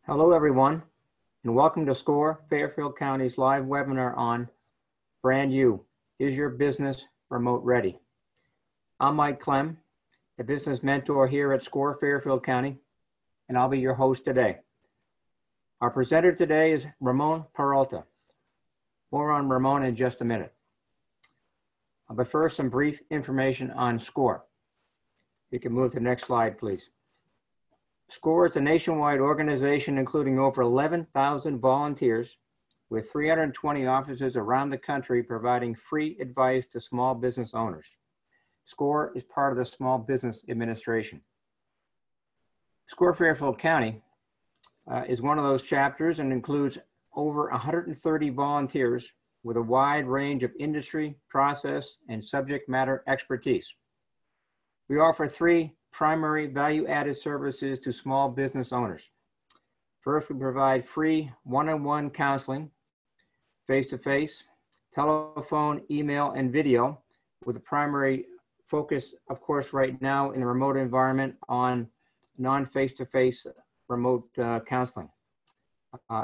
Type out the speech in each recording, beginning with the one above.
Hello, everyone, and welcome to SCORE Fairfield County's live webinar on BrandU, Is Your Business Remote Ready? I'm Mike Clem, a business mentor here at SCORE Fairfield County, and I'll be your host today. Our presenter today is Ramon Peralta. More on Ramon in just a minute. But first, some brief information on SCORE. You can move to the next slide, please. SCORE is a nationwide organization including over 11,000 volunteers with 320 offices around the country providing free advice to small business owners. SCORE is part of the Small Business Administration. SCORE Fairfield County is one of those chapters and includes over 130 volunteers with a wide range of industry, process, and subject matter expertise. We offer three primary value-added services to small business owners. First, we provide free one-on-one counseling, face-to-face, telephone, email, and video, with a primary focus, of course, right now in the remote environment on non-face-to-face remote counseling.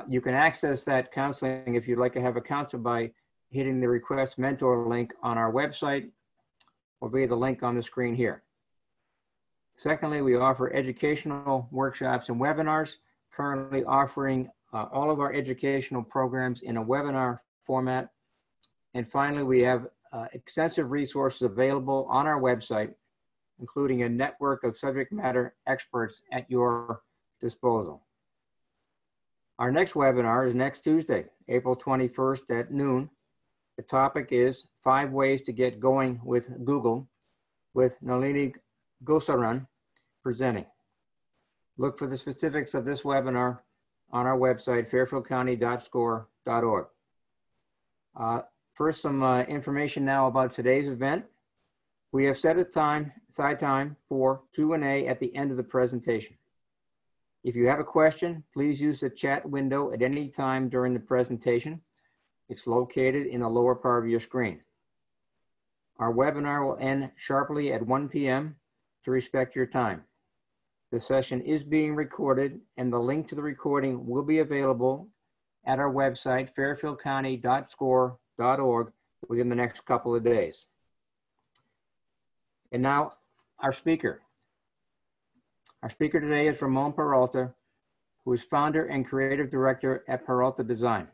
You can access that counseling if you'd like to have a counselor by hitting the Request Mentor link on our website or via the link on the screen here. Secondly, we offer educational workshops and webinars, currently offering all of our educational programs in a webinar format. And finally, we have extensive resources available on our website, including a network of subject matter experts at your disposal. Our next webinar is next Tuesday, April 21st at noon. The topic is 5 ways to get going with Google with Nalini Gosaran presenting. Look for the specifics of this webinar on our website, fairfieldcounty.score.org. First, some information now about today's event. We have set aside time for Q&A at the end of the presentation. If you have a question, please use the chat window at any time during the presentation. It's located in the lower part of your screen. Our webinar will end sharply at 1 p.m. to respect your time. The session is being recorded, and the link to the recording will be available at our website, fairfieldcounty.score.org, within the next couple of days. And now, our speaker. Our speaker today is Ramon Peralta, who is founder and creative director at Peralta Design.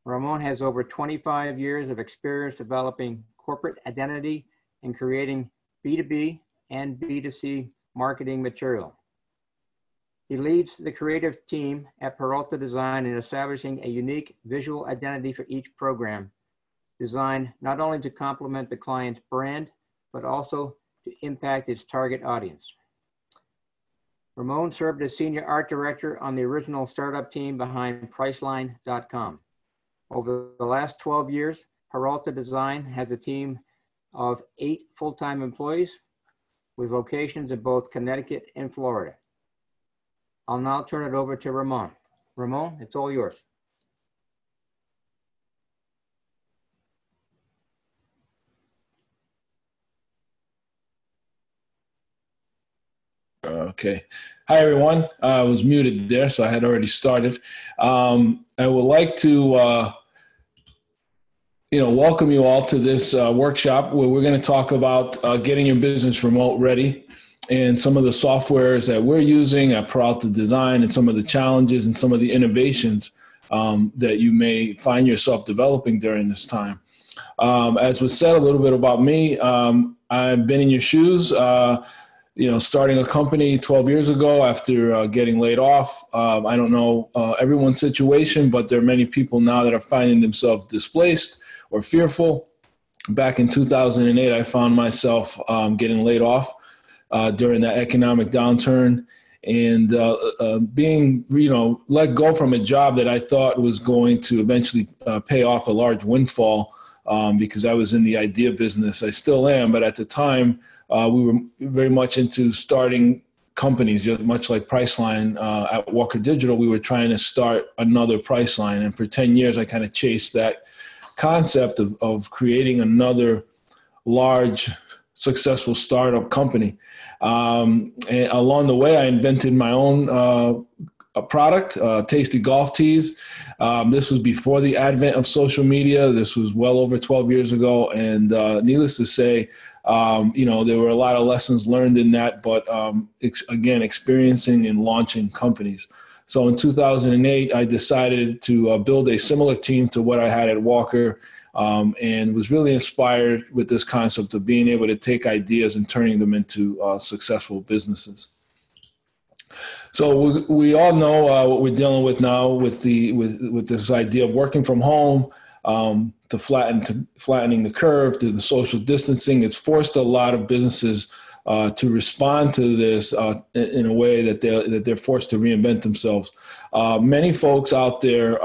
Ramon has over 25 years of experience developing corporate identity and creating B2B and B2C marketing material. He leads the creative team at Peralta Design in establishing a unique visual identity for each program, designed not only to complement the client's brand, but also to impact its target audience. Ramon served as senior art director on the original startup team behind Priceline.com. Over the last 12 years, Peralta Design has a team of 8 full-time employees with locations in both Connecticut and Florida. I'll now turn it over to Ramon. Ramon, it's all yours. Okay. Hi, everyone. I was muted there, so I had already started. I would like to welcome you all to this workshop where we're going to talk about getting your business remote ready and some of the softwares that we're using at Peralta Design and some of the challenges and some of the innovations that you may find yourself developing during this time. As was said a little bit about me, I've been in your shoes, starting a company 12 years ago after getting laid off. I don't know everyone's situation, but there are many people now that are finding themselves displaced or fearful. Back in 2008, I found myself getting laid off during that economic downturn and being, let go from a job that I thought was going to eventually pay off a large windfall because I was in the idea business. I still am, but at the time, we were very much into starting companies, just much like Priceline at Walker Digital. We were trying to start another Priceline, and for 10 years, I kind of chased that concept of creating another large, successful startup company. And along the way, I invented my own product, Tasty Golf Tees. This was before the advent of social media. This was well over 12 years ago. And needless to say, there were a lot of lessons learned in that, but again, experiencing and launching companies. So in 2008, I decided to build a similar team to what I had at Walker, and was really inspired with this concept of being able to take ideas and turning them into successful businesses. So we all know what we're dealing with now with this idea of working from home, to flattening the curve, to the social distancing. It's forced a lot of businesses to respond to this in a way that they're forced to reinvent themselves. Many folks out there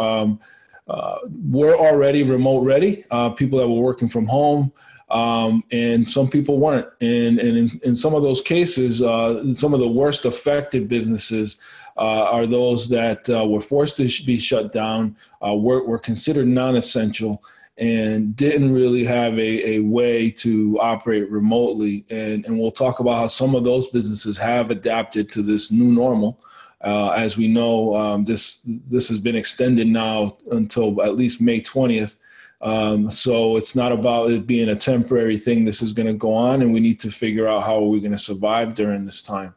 were already remote ready, people that were working from home, and some people weren't. And in some of those cases, some of the worst affected businesses are those that were forced to be shut down, were considered non-essential, and didn't really have a way to operate remotely. And we'll talk about how some of those businesses have adapted to this new normal. As we know, this has been extended now until at least May 20th. So it's not about it being a temporary thing. This is going to go on, and we need to figure out how are we going to survive during this time.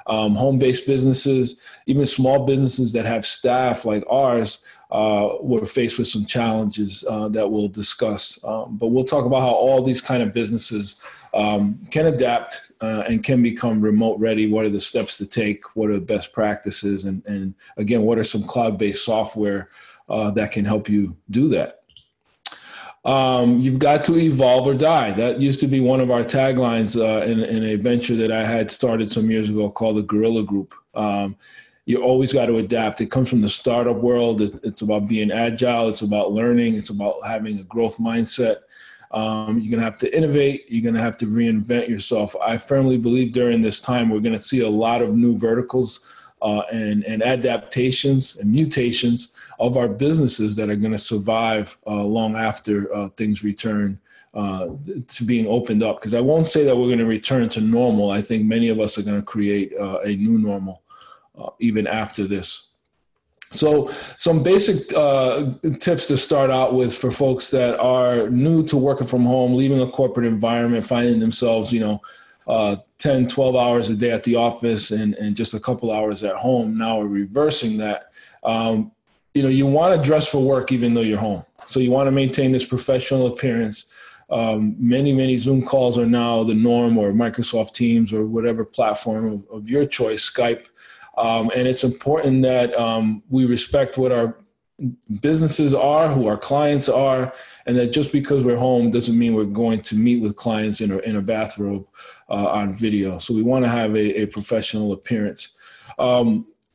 Home-based businesses, even small businesses that have staff like ours, were faced with some challenges that we'll discuss. But we'll talk about how all these kind of businesses can adapt and can become remote ready. What are the steps to take? What are the best practices? And again, what are some cloud-based software that can help you do that? You've got to evolve or die. That used to be one of our taglines in a venture that I had started some years ago called the Guerrilla Group. You always got to adapt. It comes from the startup world. It's about being agile. It's about learning. It's about having a growth mindset. You're going to have to innovate. You're going to have to reinvent yourself. I firmly believe during this time, we're going to see a lot of new verticals and adaptations and mutations of our businesses that are going to survive long after things return to being opened up. Because I won't say that we're going to return to normal. I think many of us are going to create a new normal even after this. So some basic tips to start out with for folks that are new to working from home, leaving a corporate environment, finding themselves, 10, 12 hours a day at the office and just a couple hours at home. Now we're reversing that. You want to dress for work even though you're home. So you want to maintain this professional appearance. Many Zoom calls are now the norm, or Microsoft Teams, or whatever platform of your choice, Skype. And it's important that we respect what our businesses are, who our clients are, and that just because we're home doesn't mean we're going to meet with clients in a bathrobe on video. So we want to have a professional appearance.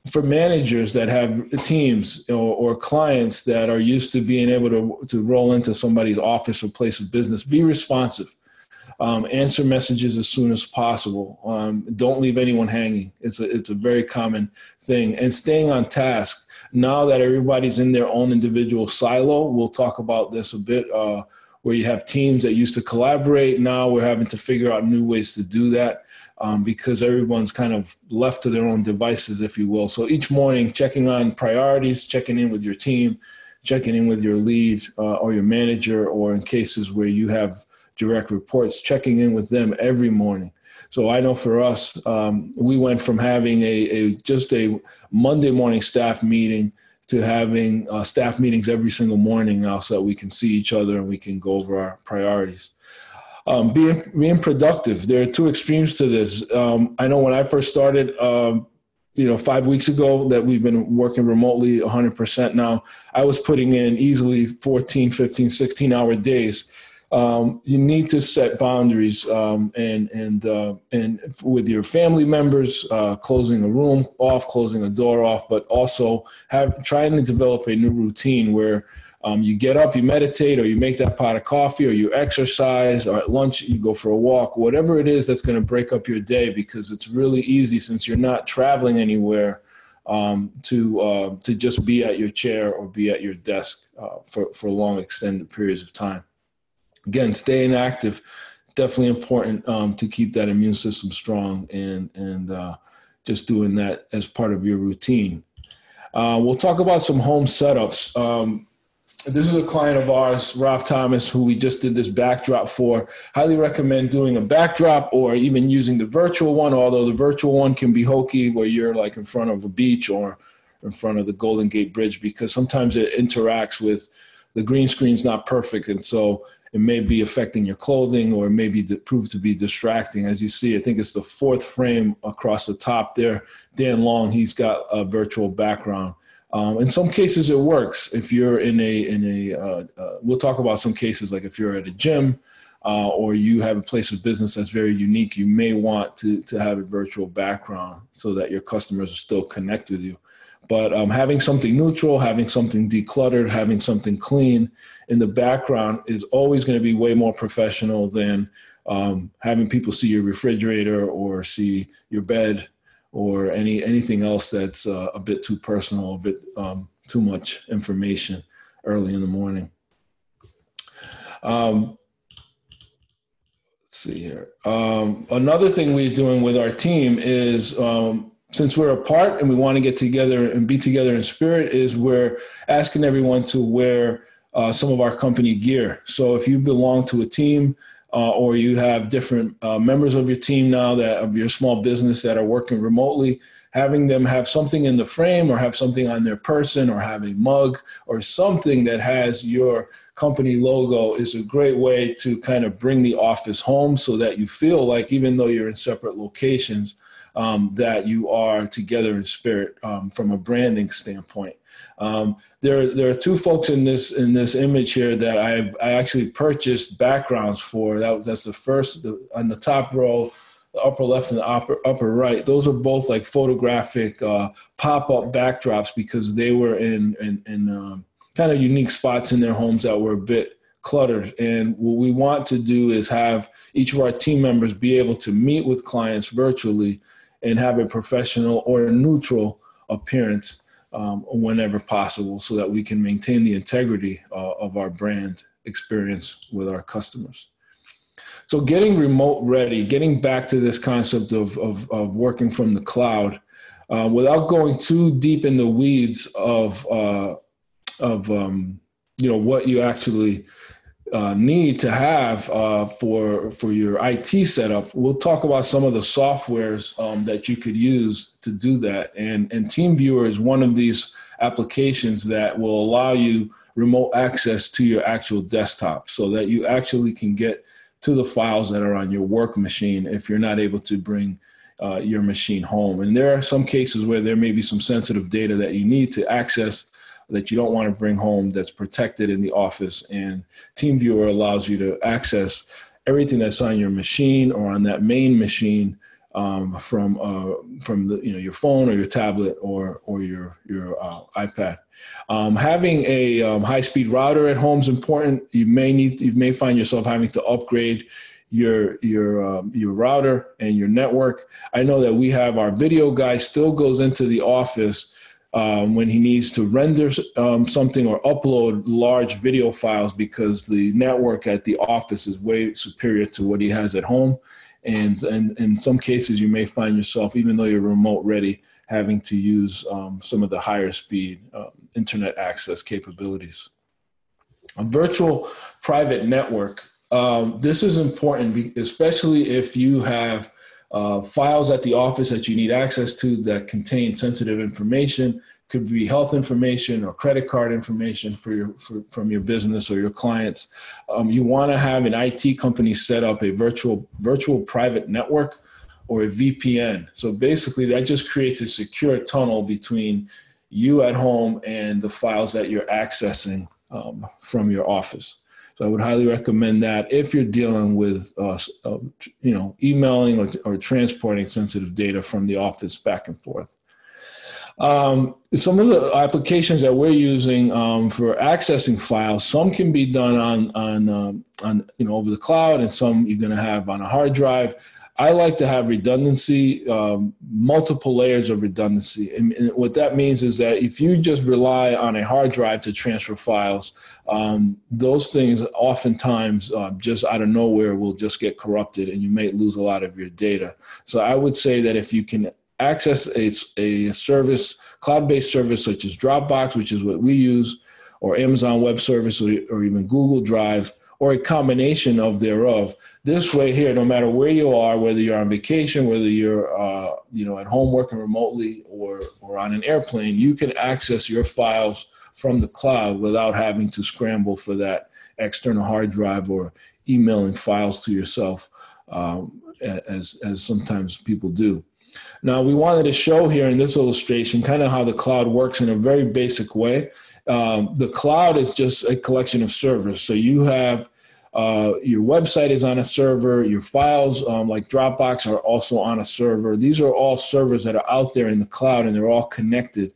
For managers that have teams or clients that are used to being able to roll into somebody's office or place of business, be responsive. Answer messages as soon as possible. Don't leave anyone hanging. It's a very common thing. And staying on task. Now that everybody's in their own individual silo, we'll talk about this a bit, where you have teams that used to collaborate. Now we're having to figure out new ways to do that because everyone's kind of left to their own devices, if you will. So each morning, checking on priorities, checking in with your team, checking in with your lead or your manager, or in cases where you have direct reports, checking in with them every morning. So I know for us, we went from having just a Monday morning staff meeting to having staff meetings every single morning now, so that we can see each other and we can go over our priorities. Being productive. There are two extremes to this. I know when I first started, 5 weeks ago, that we've been working remotely 100% now, I was putting in easily 14, 15, 16-hour days. You need to set boundaries and with your family members, closing a room off, closing a door off, but also trying to develop a new routine where you get up, you meditate, or you make that pot of coffee, or you exercise, or at lunch you go for a walk, whatever it is that's going to break up your day, because it's really easy, since you're not traveling anywhere, to just be at your chair or be at your desk for long extended periods of time. Again, staying active is definitely important to keep that immune system strong, and just doing that as part of your routine. We'll talk about some home setups. This is a client of ours, Rob Thomas, who we just did this backdrop for. Highly recommend doing a backdrop or even using the virtual one, although the virtual one can be hokey where you're like in front of a beach or in front of the Golden Gate Bridge, because sometimes it interacts with the green screen's not perfect. And so it may be affecting your clothing or maybe prove to be distracting. As you see, I think it's the fourth frame across the top there. Dan Long, he's got a virtual background. In some cases, it works. If you're we'll talk about some cases like if you're at a gym or you have a place of business that's very unique, you may want to have a virtual background so that your customers will still connect with you. But having something neutral, having something decluttered, having something clean in the background is always going to be way more professional than having people see your refrigerator or see your bed or anything else that's a bit too personal, a bit too much information early in the morning. Let's see here. Another thing we're doing with our team is, since we're apart and we want to get together and be together in spirit, is we're asking everyone to wear some of our company gear. So if you belong to a team, or you have different members of your team now of your small business that are working remotely, having them have something in the frame or have something on their person or have a mug or something that has your company logo is a great way to kind of bring the office home, so that you feel like, even though you're in separate locations, that you are together in spirit from a branding standpoint. There are two folks in this image here that I actually purchased backgrounds for. That's the first on the top row, the upper left and the upper right. Those are both like photographic pop-up backdrops, because they were in kind of unique spots in their homes that were a bit cluttered. And what we want to do is have each of our team members be able to meet with clients virtually and have a professional or a neutral appearance whenever possible, so that we can maintain the integrity of our brand experience with our customers. So getting remote ready, getting back to this concept of working from the cloud, without going too deep in the weeds of what you actually need to have for your IT setup. We'll talk about some of the softwares that you could use to do that. And TeamViewer is one of these applications that will allow you remote access to your actual desktop, so that you actually can get to the files that are on your work machine if you're not able to bring your machine home. And there are some cases where there may be some sensitive data that you need to access that you don't want to bring home, that's protected in the office. And TeamViewer allows you to access everything that's on your machine or on that main machine from your phone or your tablet or your iPad. Having a high-speed router at home is important. You may find yourself having to upgrade your router and your network. I know that we have our video guy still goes into the office when he needs to render something or upload large video files, because the network at the office is way superior to what he has at home. And in some cases, you may find yourself, even though you're remote ready, having to use some of the higher speed internet access capabilities. A virtual private network. This is important, especially if you have files at the office that you need access to that contain sensitive information. Could be health information or credit card information from your business or your clients. You want to have an IT company set up a virtual private network or a VPN. So basically that just creates a secure tunnel between you at home and the files that you're accessing from your office. So I would highly recommend that if you're dealing with, emailing or transporting sensitive data from the office back and forth. Some of the applications that we're using for accessing files, some can be done on over the cloud, and some you're going to have on a hard drive. I like to have redundancy, multiple layers of redundancy. And what that means is that if you just rely on a hard drive to transfer files, those things oftentimes just out of nowhere will just get corrupted and you may lose a lot of your data. So I would say that if you can access a service, cloud-based service such as Dropbox, which is what we use, or Amazon Web Service, or even Google Drive, or a combination of thereof. This way here, no matter where you are, whether you're on vacation, whether you're at home working remotely, or on an airplane, you can access your files from the cloud without having to scramble for that external hard drive or emailing files to yourself, as sometimes people do. Now, we wanted to show here in this illustration kind of how the cloud works in a very basic way. The cloud is just a collection of servers. So you have your website is on a server. Your files like Dropbox are also on a server. These are all servers that are out there in the cloud, and they're all connected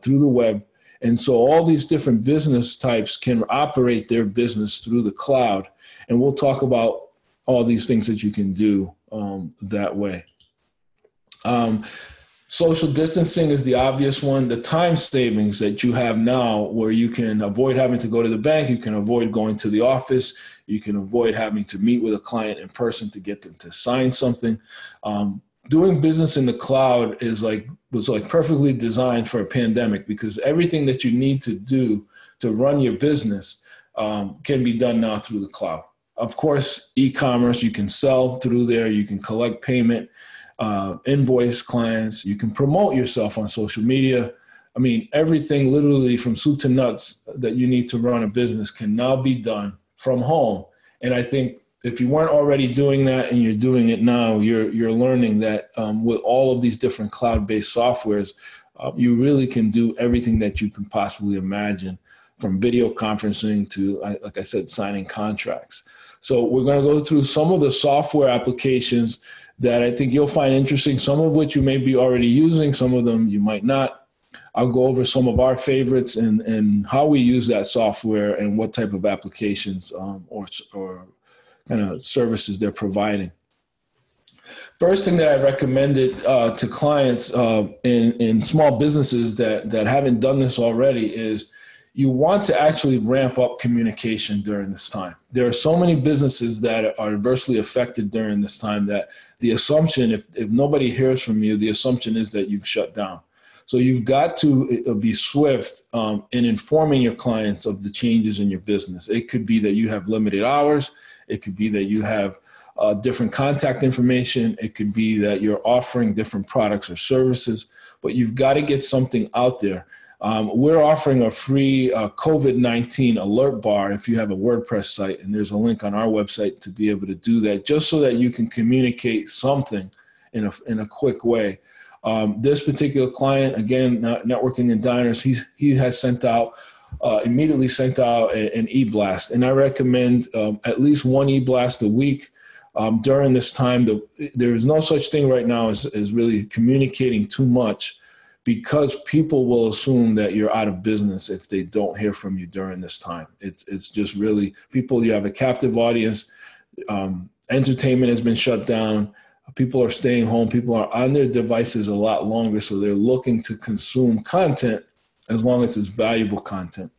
through the web. And so all these different business types can operate their business through the cloud. And we'll talk about all these things that you can do that way. Social distancing is the obvious one. The time savings that you have now, where you can avoid having to go to the bank, you can avoid going to the office, you can avoid having to meet with a client in person to get them to sign something. Doing business in the cloud was perfectly designed for a pandemic, because everything that you need to do to run your business can be done now through the cloud. Of course, e-commerce, you can sell through there, you can collect payment, invoice clients, you can promote yourself on social media. I mean, everything literally from soup to nuts that you need to run a business can now be done from home. And I think if you weren't already doing that and you're doing it now, you're learning that with all of these different cloud-based softwares, you really can do everything that you can possibly imagine, from video conferencing to, like I said, signing contracts. So we're going to go through some of the software applications that I think you'll find interesting, some of which you may be already using, some of them you might not. I'll go over some of our favorites and how we use that software and what type of applications or kind of services they're providing. First thing that I recommended to clients in small businesses that haven't done this already is you want to actually ramp up communication during this time. There are so many businesses that are adversely affected during this time that the assumption, if nobody hears from you, the assumption is that you've shut down. So you've got to be swift in informing your clients of the changes in your business. It could be that you have limited hours. It could be that you have different contact information. It could be that you're offering different products or services, but you've got to get something out there. We're offering a free COVID-19 alert bar if you have a WordPress site, and there's a link on our website to be able to do that, just so that you can communicate something in a quick way. This particular client, again, Networking and Diners, he has immediately sent out an e-blast, and I recommend at least one e-blast a week during this time. There is no such thing right now as really communicating too much, because people will assume that you're out of business if they don't hear from you during this time. It's just really people, you have a captive audience. Entertainment has been shut down. People are staying home. People are on their devices a lot longer, so they're looking to consume content as long as it's valuable content.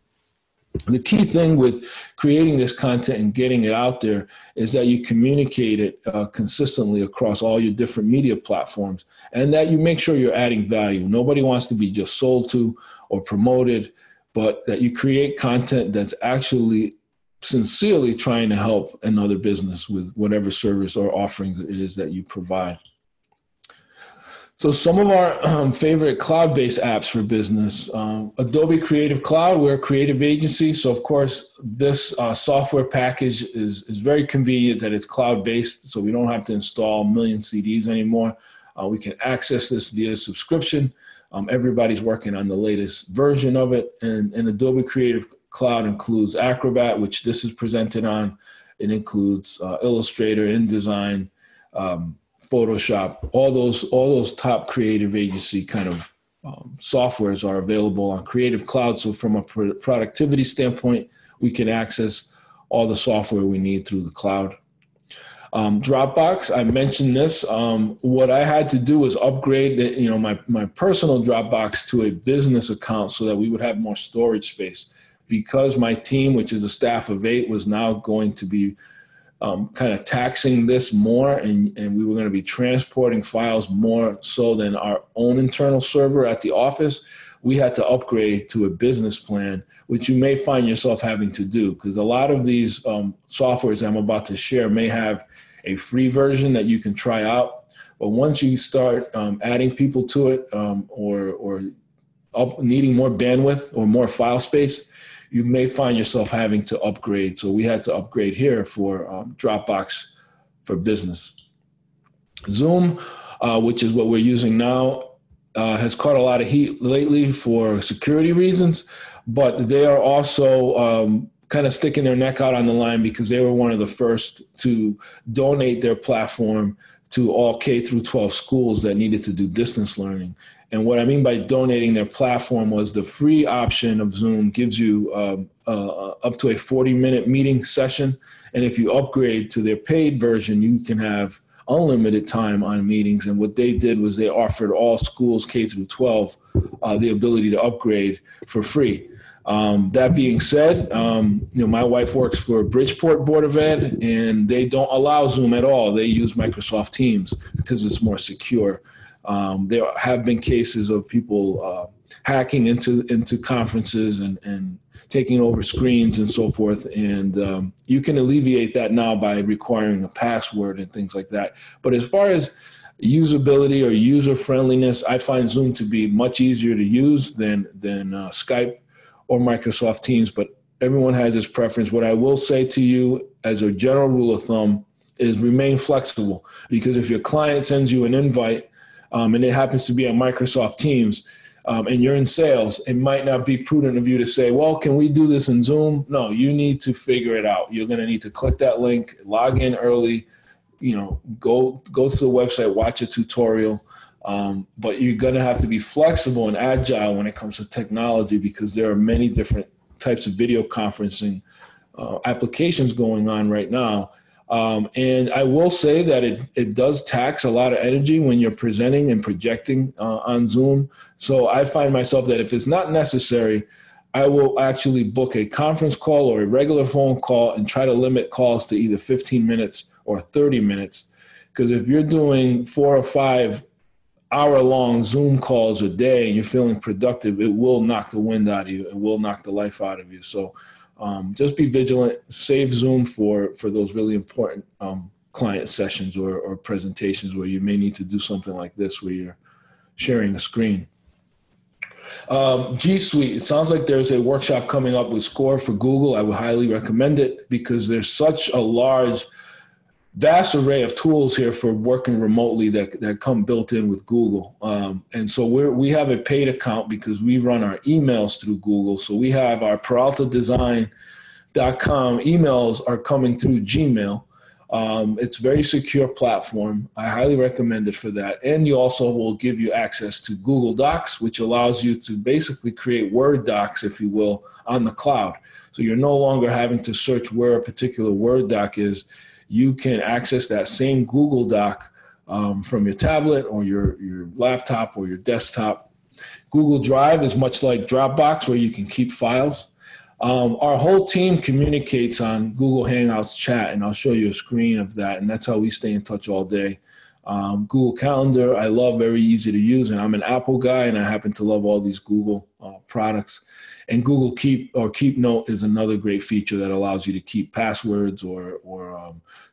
The key thing with creating this content and getting it out there is that you communicate it consistently across all your different media platforms, and that you make sure you're adding value. Nobody wants to be just sold to or promoted, but that you create content that's actually sincerely trying to help another business with whatever service or offering it is that you provide. So some of our favorite cloud-based apps for business, Adobe Creative Cloud, we're a creative agency. So of course, this software package is very convenient that it's cloud-based, so we don't have to install a million CDs anymore. We can access this via subscription. Everybody's working on the latest version of it. And Adobe Creative Cloud includes Acrobat, which this is presented on. It includes Illustrator, InDesign, Photoshop. All those top creative agency kind of softwares are available on Creative Cloud. So from a productivity standpoint, we can access all the software we need through the cloud. Dropbox, I mentioned this. What I had to do was upgrade my personal Dropbox to a business account so that we would have more storage space, because my team, which is a staff of 8, was now going to be kind of taxing this more, and we were going to be transporting files more so than our own internal server at the office, we had to upgrade to a business plan, which you may find yourself having to do, because a lot of these softwares I'm about to share may have a free version that you can try out. But once you start adding people to it or needing more bandwidth or more file space, you may find yourself having to upgrade. So we had to upgrade here for Dropbox for Business. Zoom, which is what we're using now, has caught a lot of heat lately for security reasons, but they are also kind of sticking their neck out on the line because they were one of the first to donate their platform to all K through 12 schools that needed to do distance learning. And what I mean by donating their platform was the free option of Zoom gives you up to a 40-minute meeting session. And if you upgrade to their paid version, you can have unlimited time on meetings. And what they did was they offered all schools K through 12 the ability to upgrade for free. That being said, my wife works for Bridgeport Board of Ed, and they don't allow Zoom at all. They use Microsoft Teams because it's more secure. There have been cases of people hacking into conferences and taking over screens and so forth. And you can alleviate that now by requiring a password and things like that. But as far as usability or user friendliness, I find Zoom to be much easier to use than Skype or Microsoft Teams, but everyone has his preference. What I will say to you as a general rule of thumb is remain flexible, because if your client sends you an invite and it happens to be on Microsoft Teams and you're in sales, it might not be prudent of you to say, well, can we do this in Zoom? No, you need to figure it out. You're going to need to click that link, log in early, go to the website, watch a tutorial. But you're going to have to be flexible and agile when it comes to technology, because there are many different types of video conferencing applications going on right now. And I will say that it does tax a lot of energy when you're presenting and projecting on Zoom. So I find myself that if it's not necessary, I will actually book a conference call or a regular phone call and try to limit calls to either 15 minutes or 30 minutes. Because if you're doing 4 or 5 hour-long Zoom calls a day and you're feeling productive, it will knock the wind out of you. It will knock the life out of you. So just be vigilant. Save Zoom for those really important client sessions or presentations where you may need to do something like this, where you're sharing a screen. G Suite, it sounds like there's a workshop coming up with SCORE for Google. I would highly recommend it because there's such a vast array of tools here for working remotely that come built in with Google. And so we have a paid account because we run our emails through Google. So we have our PeraltaDesign.com emails are coming through Gmail. It's a very secure platform. I highly recommend it for that. And you also will give you access to Google Docs, which allows you to basically create Word docs, if you will, on the cloud. So you're no longer having to search where a particular Word doc is. You can access that same Google Doc from your tablet or your laptop or your desktop. Google Drive is much like Dropbox, where you can keep files. Our whole team communicates on Google Hangouts chat, and I'll show you a screen of that, and that's how we stay in touch all day. Google Calendar, I love, very easy to use, and I'm an Apple guy, and I happen to love all these Google products. And Google Keep Note is another great feature that allows you to keep passwords or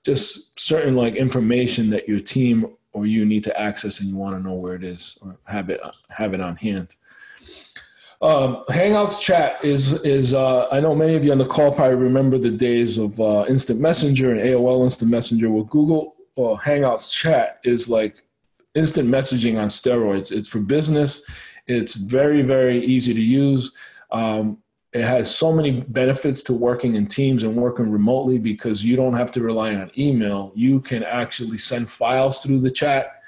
just certain information that your team or you need to access and you want to know where it is or have it on hand. Hangouts chat is I know many of you on the call probably remember the days of Instant Messenger and AOL Instant Messenger. Well, Google Hangouts chat is like instant messaging on steroids. It's for business. It's very, very easy to use. It has so many benefits to working in teams and working remotely because you don't have to rely on email. You can actually send files through the chat.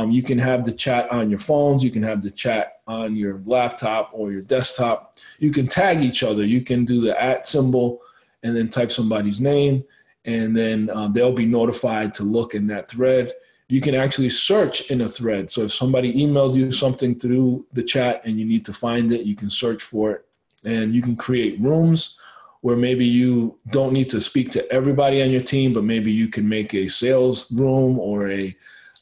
You can have the chat on your phones. You can have the chat on your laptop or your desktop. You can tag each other. You can do the @ symbol and then type somebody's name, and then they'll be notified to look in that thread. You can actually search in a thread. So if somebody emails you something through the chat and you need to find it, you can search for it. And you can create rooms where maybe you don't need to speak to everybody on your team, but maybe you can make a sales room or a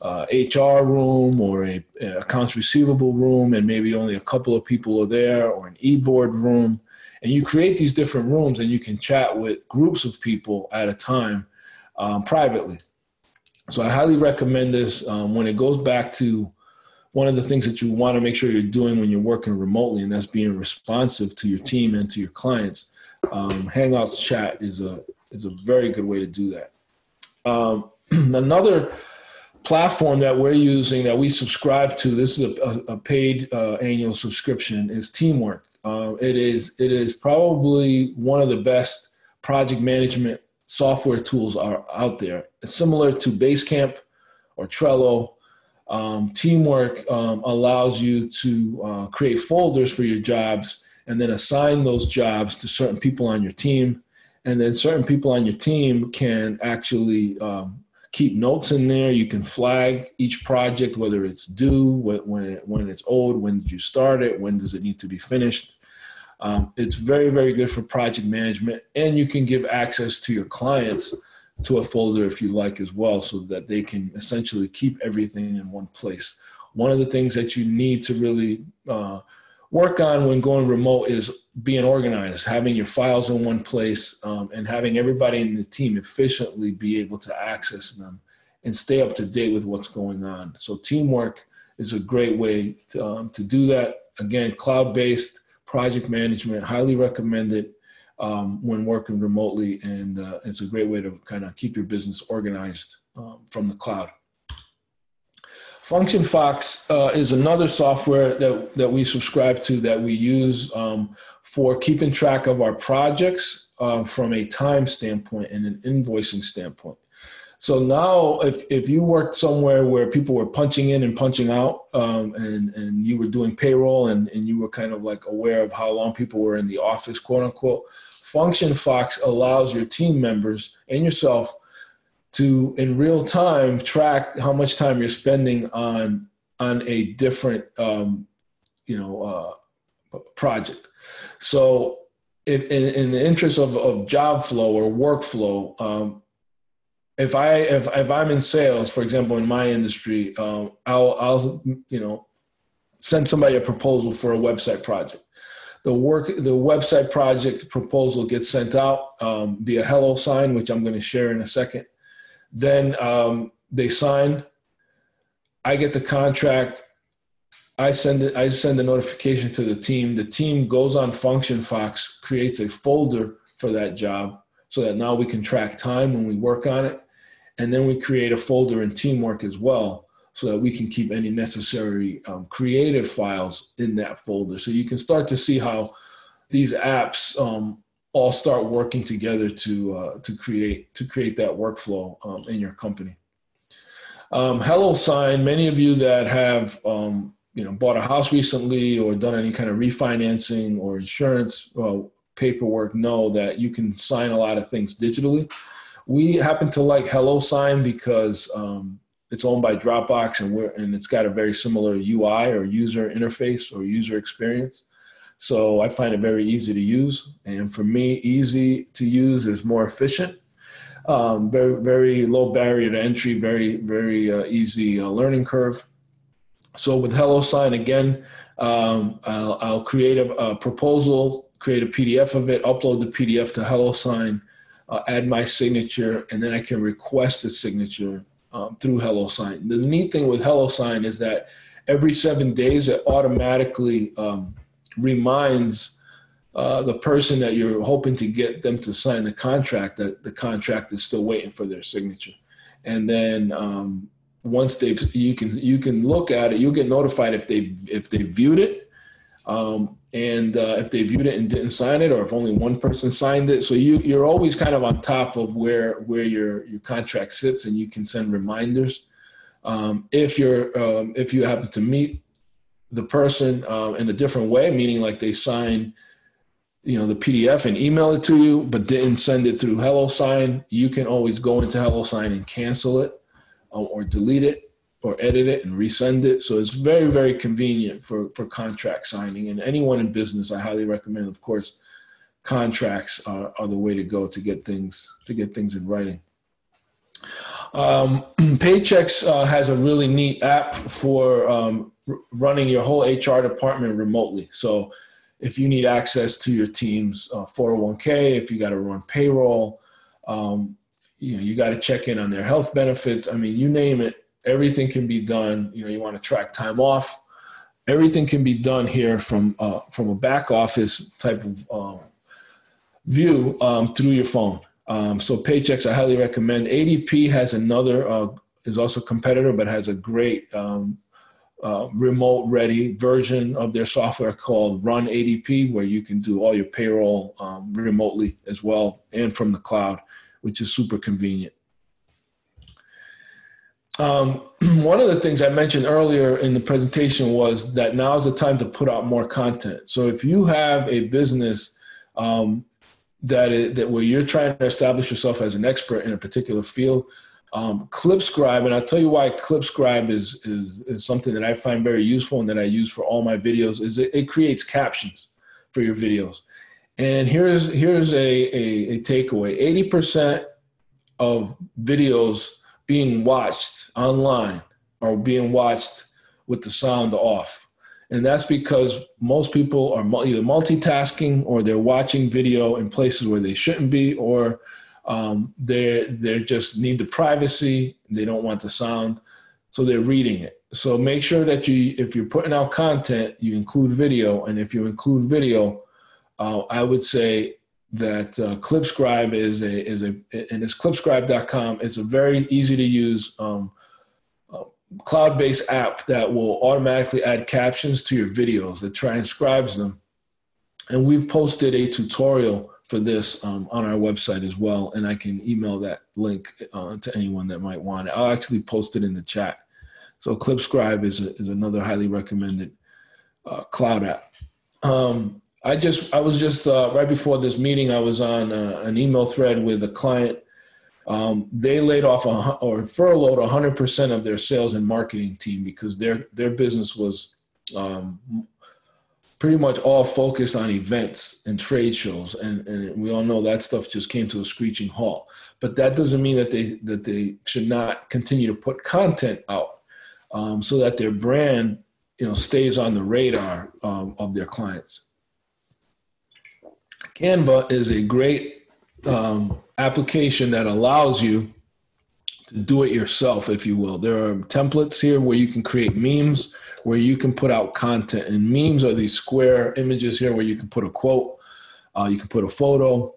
HR room or a accounts receivable room, and maybe only a couple of people are there, or an e-board room. And you create these different rooms, and you can chat with groups of people at a time privately. So I highly recommend this when it goes back to one of the things that you want to make sure you're doing when you're working remotely, and that's being responsive to your team and to your clients. Hangouts chat is a very good way to do that. Another platform that we're using, that we subscribe to, this is a paid annual subscription, is Teamwork. It is probably one of the best project management software tools are out there. It's similar to Basecamp or Trello. Teamwork allows you to create folders for your jobs and then assign those jobs to certain people on your team. And then certain people on your team can actually keep notes in there. You can flag each project, whether it's due, when it's old, when did you start it, when does it need to be finished. It's very, very good for project management, and you can give access to your clients to a folder if you like as well, so that they can essentially keep everything in one place. One of the things that you need to really work on when going remote is being organized, having your files in one place, and having everybody in the team efficiently be able to access them and stay up to date with what's going on. So Teamwork is a great way to do that. Again, cloud-based project management, highly recommended when working remotely, and it's a great way to kind of keep your business organized from the cloud. Function Fox is another software that we subscribe to, that we use for keeping track of our projects from a time standpoint and an invoicing standpoint. So now if you worked somewhere where people were punching in and punching out, and you were doing payroll, and you were kind of like aware of how long people were in the office, quote unquote, Function Fox allows your team members and yourself to, in real time, track how much time you're spending on a different project. So if in the interest of job flow or workflow, if I'm in sales, for example, in my industry, I'll send somebody a proposal for a website project. The website project proposal gets sent out via HelloSign, which I'm going to share in a second. Then they sign. I get the contract. I send a notification to the team. The team goes on Function Fox, creates a folder for that job, so that now we can track time when we work on it. And then we create a folder in Teamwork as well, so that we can keep any necessary creative files in that folder. So you can start to see how these apps all start working together to create that workflow in your company. HelloSign, many of you that have bought a house recently or done any kind of refinancing or insurance paperwork know that you can sign a lot of things digitally. We happen to like HelloSign because it's owned by Dropbox, and it's got a very similar UI or user interface or user experience. So I find it very easy to use. And for me, easy to use is more efficient. Very, very low barrier to entry, very, very easy learning curve. So with HelloSign, again, I'll create a proposal, create a PDF of it, upload the PDF to HelloSign, add my signature, and then I can request a signature through HelloSign. The neat thing with HelloSign is that every 7 days it automatically reminds the person that you're hoping to get them to sign the contract that the contract is still waiting for their signature. And then once you can look at it, you'll get notified if they viewed it, and if they viewed it and didn't sign it, or if only one person signed it. So you're always kind of on top of where your contract sits, and you can send reminders. If you happen to meet the person in a different way, meaning like they sign the PDF and email it to you, but didn't send it through HelloSign, you can always go into HelloSign and cancel it, or delete it, or edit it and resend it. So it's very, very convenient for contract signing. And anyone in business, I highly recommend, of course, contracts are the way to go to get things in writing. Paychex has a really neat app for running your whole HR department remotely. So if you need access to your team's 401k, if you got to run payroll, you got to check in on their health benefits. I mean, you name it, everything can be done. You want to track time off. Everything can be done here from a back office type of view through your phone. So Paychex, I highly recommend. ADP has another, is also a competitor, but has a great remote ready version of their software called Run ADP, where you can do all your payroll remotely as well and from the cloud, which is super convenient. One of the things I mentioned earlier in the presentation was that now is the time to put out more content. So if you have a business that where you're trying to establish yourself as an expert in a particular field, ClipScribe, and I'll tell you why ClipScribe is something that I find very useful and that I use for all my videos, is it creates captions for your videos. And here's a takeaway. 80% of videos being watched online are being watched with the sound off. And that's because most people are either multitasking or they're watching video in places where they shouldn't be, or they just need the privacy. They don't want the sound, so they're reading it. So make sure that if you're putting out content, you include video. And if you include video, I would say that ClipScribe and it's clipscribe.com. It's a very easy to use cloud-based app that will automatically add captions to your videos, that transcribes them. And we've posted a tutorial for this on our website as well, and I can email that link to anyone that might want it. I'll actually post it in the chat. So ClipScribe is another highly recommended cloud app. I was just right before this meeting, I was on an email thread with a client. They laid off or furloughed 100% of their sales and marketing team because their business was pretty much all focused on events and trade shows, and we all know that stuff just came to a screeching halt. But that doesn't mean that they should not continue to put content out so that their brand stays on the radar of their clients. Canva is a great application that allows you to do it yourself, if you will. There are templates here where you can create memes, where you can put out content. And memes are these square images here where you can put a quote, you can put a photo,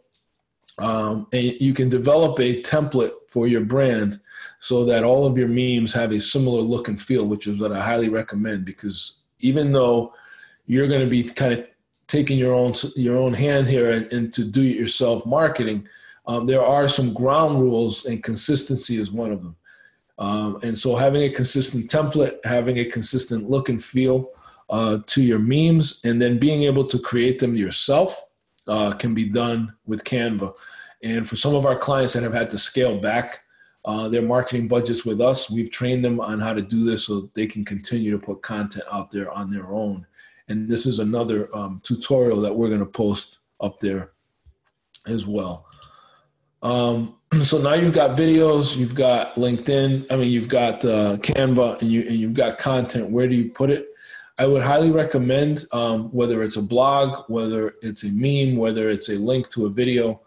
and you can develop a template for your brand so that all of your memes have a similar look and feel, which is what I highly recommend, because even though you're going to be kind of taking your own hand here and to do it yourself marketing, there are some ground rules, and consistency is one of them. And so having a consistent template, having a consistent look and feel to your memes, and then being able to create them yourself can be done with Canva. And for some of our clients that have had to scale back their marketing budgets with us, we've trained them on how to do this so they can continue to put content out there on their own. And this is another tutorial that we're going to post up there as well. So now you've got videos, you've got LinkedIn, you've got Canva, and you've got content. Where do you put it? I would highly recommend, whether it's a blog, whether it's a meme, whether it's a link to a video,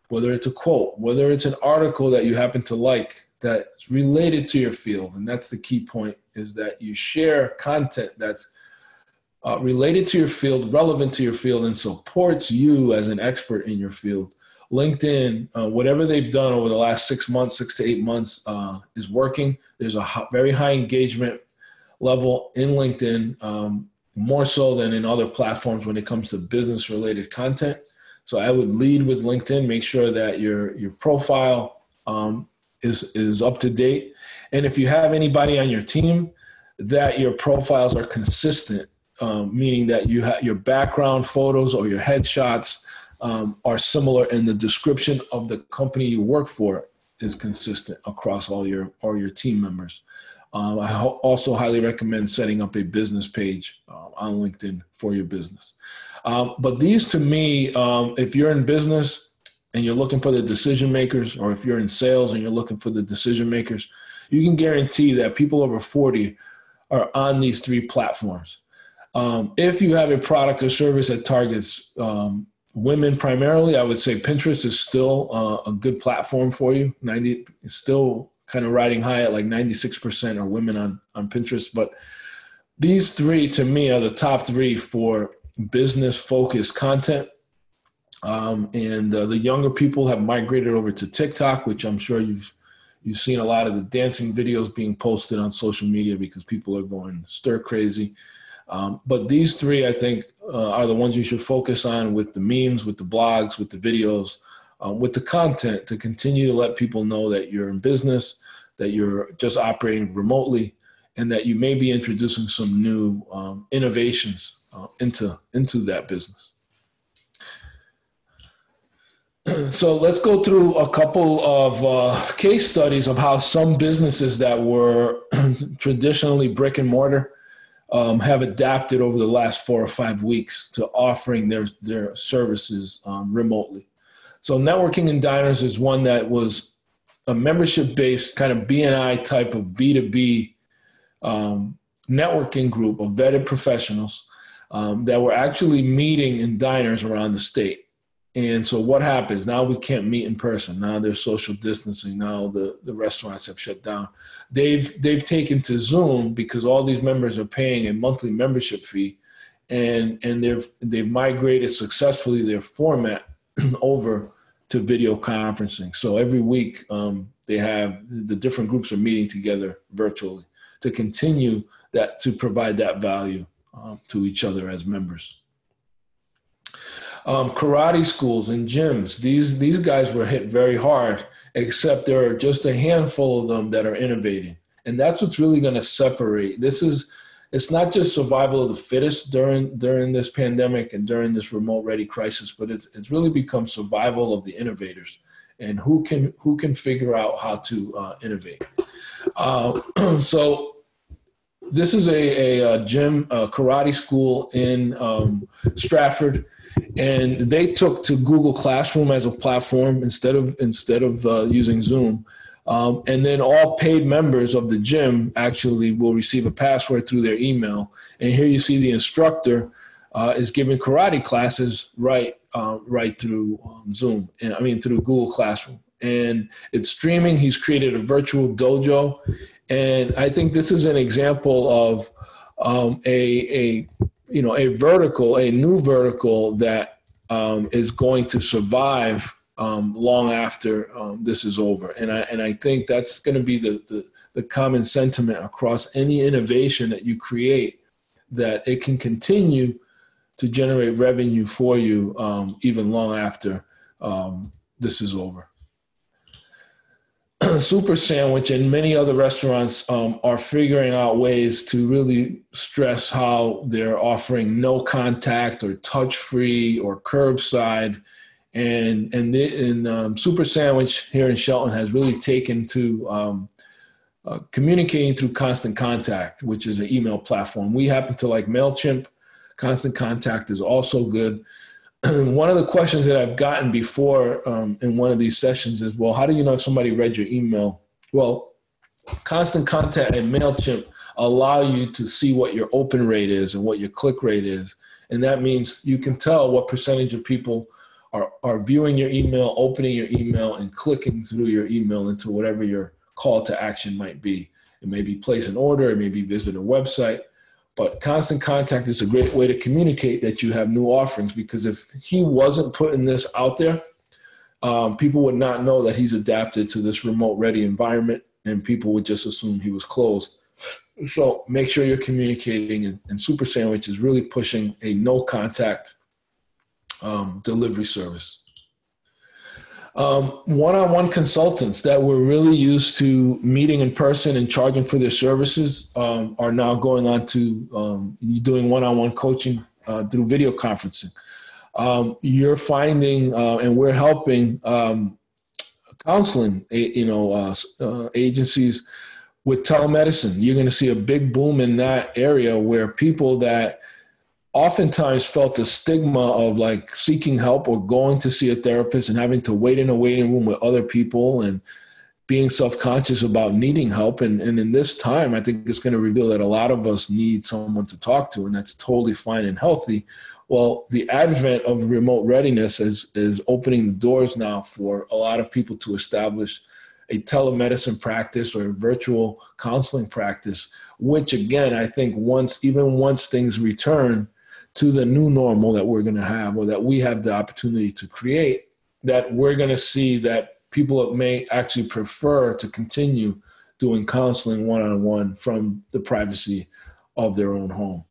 whether it's a quote, whether it's an article that you happen to like that's related to your field. And that's the key point, is that you share content that's related to your field, relevant to your field, and supports you as an expert in your field. LinkedIn, whatever they've done over the last 6 months, 6 to 8 months is working. There's a very high engagement level in LinkedIn, more so than in other platforms when it comes to business related content. So I would lead with LinkedIn, make sure that your profile is up to date. And if you have anybody on your team, that your profiles are consistent, meaning that your background photos or your headshots are similar, and the description of the company you work for is consistent across all your team members. Also highly recommend setting up a business page on LinkedIn for your business. But these, to me, if you're in business and you're looking for the decision makers, or if you're in sales and you're looking for the decision makers, you can guarantee that people over 40 are on these three platforms. If you have a product or service that targets women primarily, I would say Pinterest is still a good platform for you. It's still kind of riding high at like 96% are women on Pinterest. But these three, to me, are the top three for business-focused content. And the younger people have migrated over to TikTok, which I'm sure you've seen a lot of the dancing videos being posted on social media because people are going stir crazy. But these three, I think, are the ones you should focus on, with the memes, with the blogs, with the videos, with the content, to continue to let people know that you're in business, that you're just operating remotely, and that you may be introducing some new innovations into that business. So let's go through a couple of case studies of how some businesses that were traditionally brick and mortar have adapted over the last 4 or 5 weeks to offering their services remotely. So Networking in Diners is one that was a membership-based kind of B&I type of B2B networking group of vetted professionals that were actually meeting in diners around the state. And so what happens? Now we can't meet in person. Now there's social distancing. Now the restaurants have shut down. They've taken to Zoom because all these members are paying a monthly membership fee, and they've migrated successfully their format over to video conferencing. So every week they have the different groups are meeting together virtually to continue that, to provide that value to each other as members. Karate schools and gyms, these guys were hit very hard, except there are just a handful of them that are innovating. And that's what's really going to separate. It's not just survival of the fittest during this pandemic and during this remote ready crisis, but it's really become survival of the innovators and who can figure out how to innovate. So this is a gym, a karate school in Stratford. And they took to Google Classroom as a platform instead of using Zoom. And then all paid members of the gym actually will receive a password through their email. And here you see the instructor is giving karate classes right through Zoom, through Google Classroom. And it's streaming. He's created a virtual dojo. And I think this is an example of a new vertical that is going to survive long after this is over. And I think that's going to be the common sentiment across any innovation that you create, that it can continue to generate revenue for you even long after this is over. Super Sandwich and many other restaurants are figuring out ways to really stress how they're offering no contact or touch-free or curbside. And Super Sandwich here in Shelton has really taken to communicating through Constant Contact, which is an email platform. We happen to like MailChimp. Constant Contact is also good. One of the questions that I've gotten before in one of these sessions is, well, how do you know if somebody read your email? Well, Constant Contact and MailChimp allow you to see what your open rate is and what your click rate is. And that means you can tell what percentage of people are viewing your email, opening your email, and clicking through your email into whatever your call to action might be. It may be place an order, it may be visit a website. But Constant Contact is a great way to communicate that you have new offerings, because if he wasn't putting this out there, people would not know that he's adapted to this remote ready environment, and people would just assume he was closed. So make sure you're communicating, and Super Sandwich is really pushing a no contact delivery service. One-on-one consultants that were really used to meeting in person and charging for their services are now going on to doing one-on-one coaching through video conferencing. You're finding, and we're helping counseling, agencies with telemedicine. You're going to see a big boom in that area where people that oftentimes felt the stigma of like seeking help or going to see a therapist and having to wait in a waiting room with other people and being self-conscious about needing help. And in this time, I think it's going to reveal that a lot of us need someone to talk to, and that's totally fine and healthy. Well, the advent of remote readiness is opening the doors now for a lot of people to establish a telemedicine practice or a virtual counseling practice, which again, I think once things return to the new normal that we're going to have, or that we have the opportunity to create, that we're going to see that people may actually prefer to continue doing counseling one-on-one from the privacy of their own home.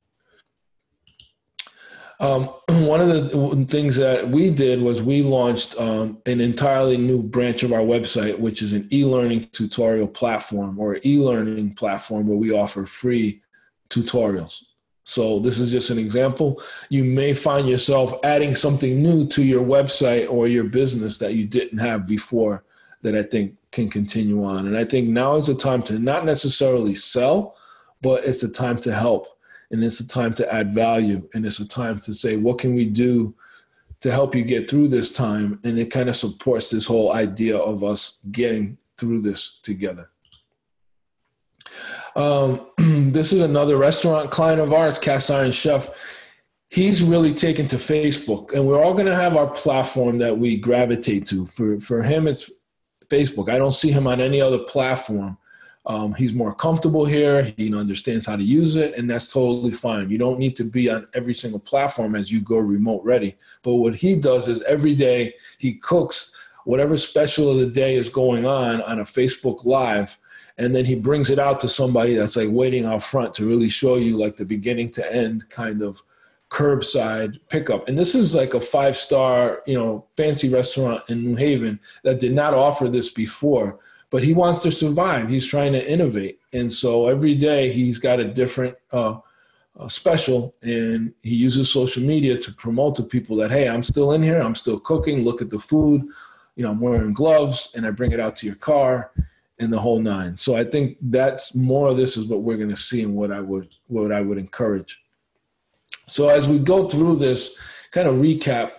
One of the things that we did was we launched an entirely new branch of our website, which is an e-learning tutorial platform, or e-learning platform where we offer free tutorials. So this is just an example. You may find yourself adding something new to your website or your business that you didn't have before, that I think can continue on. And I think now is the time to not necessarily sell, but it's the time to help. And it's a time to add value. And it's a time to say, what can we do to help you get through this time? And it kind of supports this whole idea of us getting through this together. This is another restaurant client of ours, Cast Iron Chef. He's really taken to Facebook, and we're all going to have our platform that we gravitate to. For him, it's Facebook. I don't see him on any other platform. He's more comfortable here. He understands how to use it, and that's totally fine. You don't need to be on every single platform as you go remote ready. But what he does is every day he cooks whatever special of the day is going on a Facebook Live, and then he brings it out to somebody that's like waiting out front to really show you like the beginning to end kind of curbside pickup. And this is like a 5-star, fancy restaurant in New Haven that did not offer this before, but he wants to survive. He's trying to innovate. And so every day he's got a different special, and he uses social media to promote to people that, hey, I'm still in here. I'm still cooking. Look at the food. I'm wearing gloves, and I bring it out to your car, and the whole nine. So I think that's more of this is what we're going to see, and what I would encourage. So as we go through this kind of recap,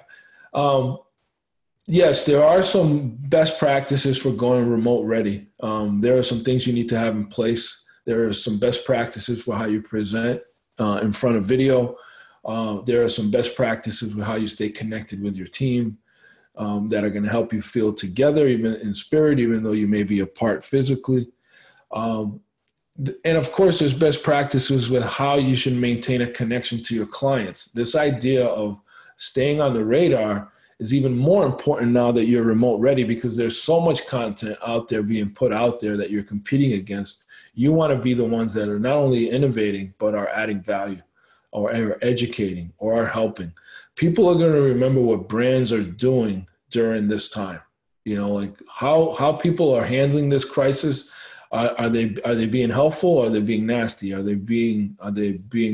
yes, there are some best practices for going remote ready. There are some things you need to have in place. There are some best practices for how you present in front of video. There are some best practices for how you stay connected with your team that are going to help you feel together, even in spirit, even though you may be apart physically. And of course, there's best practices with how you should maintain a connection to your clients. This idea of staying on the radar is even more important now that you're remote ready, because there's so much content out there being put out there that you're competing against. You want to be the ones that are not only innovating, but are adding value, or are educating, or are helping. People are going to remember what brands are doing during this time. Like how people are handling this crisis. Are they being helpful, or are they being nasty? Are they being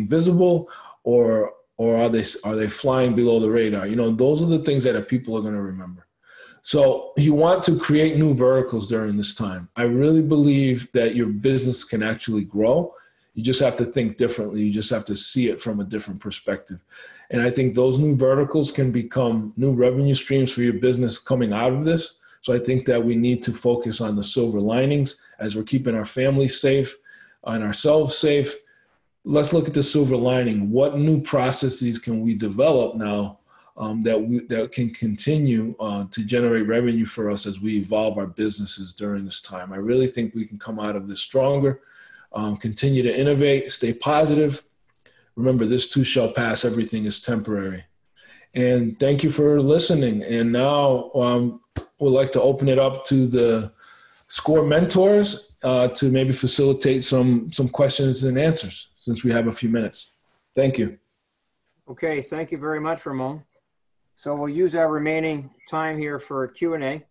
visible, or are they flying below the radar? Those are the things that people are going to remember. So you want to create new verticals during this time. I really believe that your business can actually grow. You just have to think differently. You just have to see it from a different perspective. And I think those new verticals can become new revenue streams for your business coming out of this. So I think that we need to focus on the silver linings as we're keeping our families safe and ourselves safe. Let's look at the silver lining. What new processes can we develop now that can continue to generate revenue for us as we evolve our businesses during this time? I really think we can come out of this stronger, continue to innovate, stay positive. Remember, this too shall pass. Everything is temporary. And thank you for listening. And now we'd like to open it up to the SCORE mentors to maybe facilitate some questions and answers, since we have a few minutes. Thank you. Okay, thank you very much, Ramon. So we'll use our remaining time here for Q&A,